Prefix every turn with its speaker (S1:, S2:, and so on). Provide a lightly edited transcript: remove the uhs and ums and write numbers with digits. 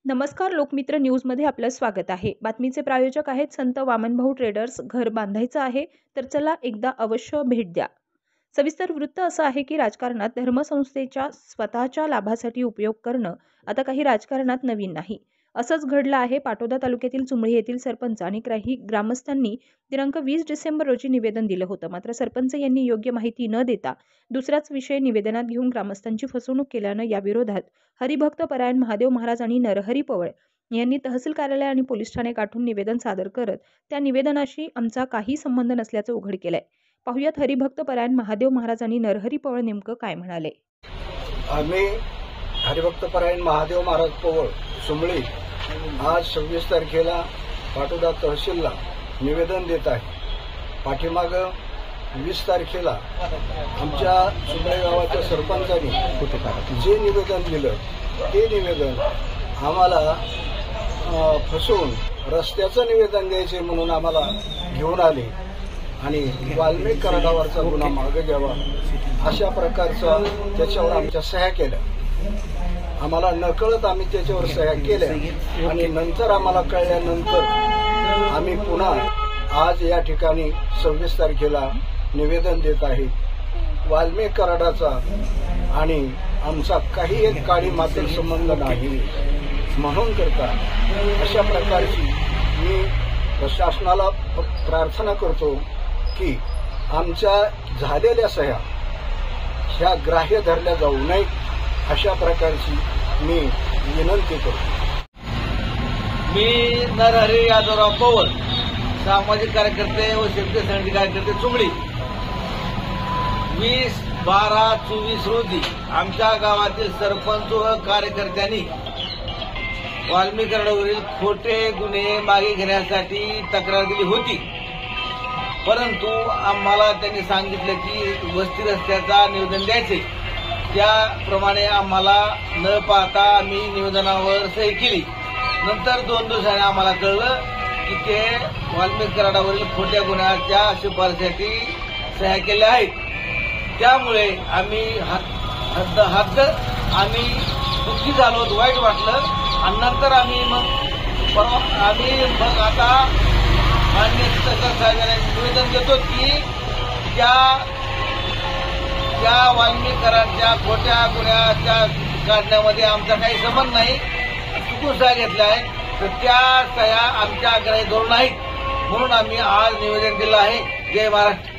S1: नमस्कार लोकमित्र न्यूजमध्ये आपलं स्वागत आहे। बातमीचे प्रायोजक आहेत संत वामनभाऊ ट्रेडर्स। घर बांधायचं आहे तर चला एकदा अवश्य भेट द्या। सविस्तर वृत्त असं आहे की राजकारणात धर्मसंस्थेच्या स्वतःच्या लाभासाठी उपयोग करणं आता काही राजकारणात नवीन नाही। असंच घडलं आहे। पाटोदा तालुक्यातील चुमळी येथील सरपंच आणि काही ग्रामस्थांनी दिनांक 20 डिसेंबर रोजी निवेदन दिलं होतं। मात्र सरपंच यांनी योग्य माहिती न देता दुसराच विषय निवेदनात घेऊन ग्रामस्थांची फसवणूक केल्यानं या विरोधात हरिभक्त परायण महादेव महाराज आणि नरहरी पवळ यांनी तहसील कार्यालय आणि पोलीस ठाणे गाठून निवेदन सादर करत त्या निवेदनाशी आमचा काही संबंध नसल्याचं उघड केलंय। पाहुयात हरिभक्त परायण महादेव महाराज आणि नरहरी पवळ नेमकं काय म्हणाले।
S2: आम्ही हरिभक्त परायण महादेव महाराज पवळ सुमळी आज 26 तारखेला पाटोदा तहसीलला निवेदन देत आहे। पाठीमाग 20 तारखेला आमच्या सुमळी गावाच्या सरपंचांनी जे निवेदन दिलं ते निवेदन आम्हाला फसवून रस्त्याचं निवेदन द्यायचे म्हणून आम्हाला घेऊन आले आणि वाल्मिक कराडावरचा गुन्हा मागे घ्यावा अशा प्रकारचा त्याच्यावर आमच्या सह्या केल्या। आम्हाला नकळत आम्ही त्याच्यावर सह्या केल्या आणि नंतर आम्हाला कळल्यानंतर आम्ही पुन्हा आज या ठिकाणी 26 तारखेला निवेदन देत आहे। वाल्मिक कराडाचा आणि आमचा काही एक काळी मात्र संबंध नाही म्हणून करता अशा प्रकारची मी प्रशासनाला प्रार्थना करतो की आमच्या झालेल्या सह्या ह्या ग्राह्य धरल्या जाऊ नयेत अशा प्रकारची मी विनंती करतो।
S3: मी नरहरी यादवराव पवळ सामाजिक कार्यकर्ते व शेतकरी संघटनेचे कार्यकर्ते चुमळी 20/12/24 रोजी आमच्या गावातील सरपंच व कार्यकर्त्यांनी वाल्मिक कराडावरील खोटे गुन्हे मागे घेण्यासाठी तक्रार दिली होती। परंतु आम्हाला त्यांनी सांगितलं की वस्ती रस्त्याचा निवेदन द्यायचे, त्याप्रमाणे आम्हाला न पाहता आम्ही निवेदनावर सही केली। नंतर 2 दिवसांनी आम्हाला कळलं की ते वाल्मिक कराडावरील खोट्या गुन्ह्याच्या शिफारशीसाठी सह्या केल्या आहेत। त्यामुळे आम्ही हद्द आम्ही दुःखी झालो, वाईट वाटलं आणि नंतर आम्ही आता माननीय तहसीलदार साहेबांना निवेदन देतो की त्या वाल्मिक कराडच्या खोट्या गुन्ह्याच्या काढण्यामध्ये आमचा काही संबंध नाही, चुकून सह्या घेतल्या आहे तर त्या सह्या आमच्या ग्राह्य धरून नाहीत म्हणून आम्ही आज निवेदन दिलं आहे। जय महाराष्ट्र।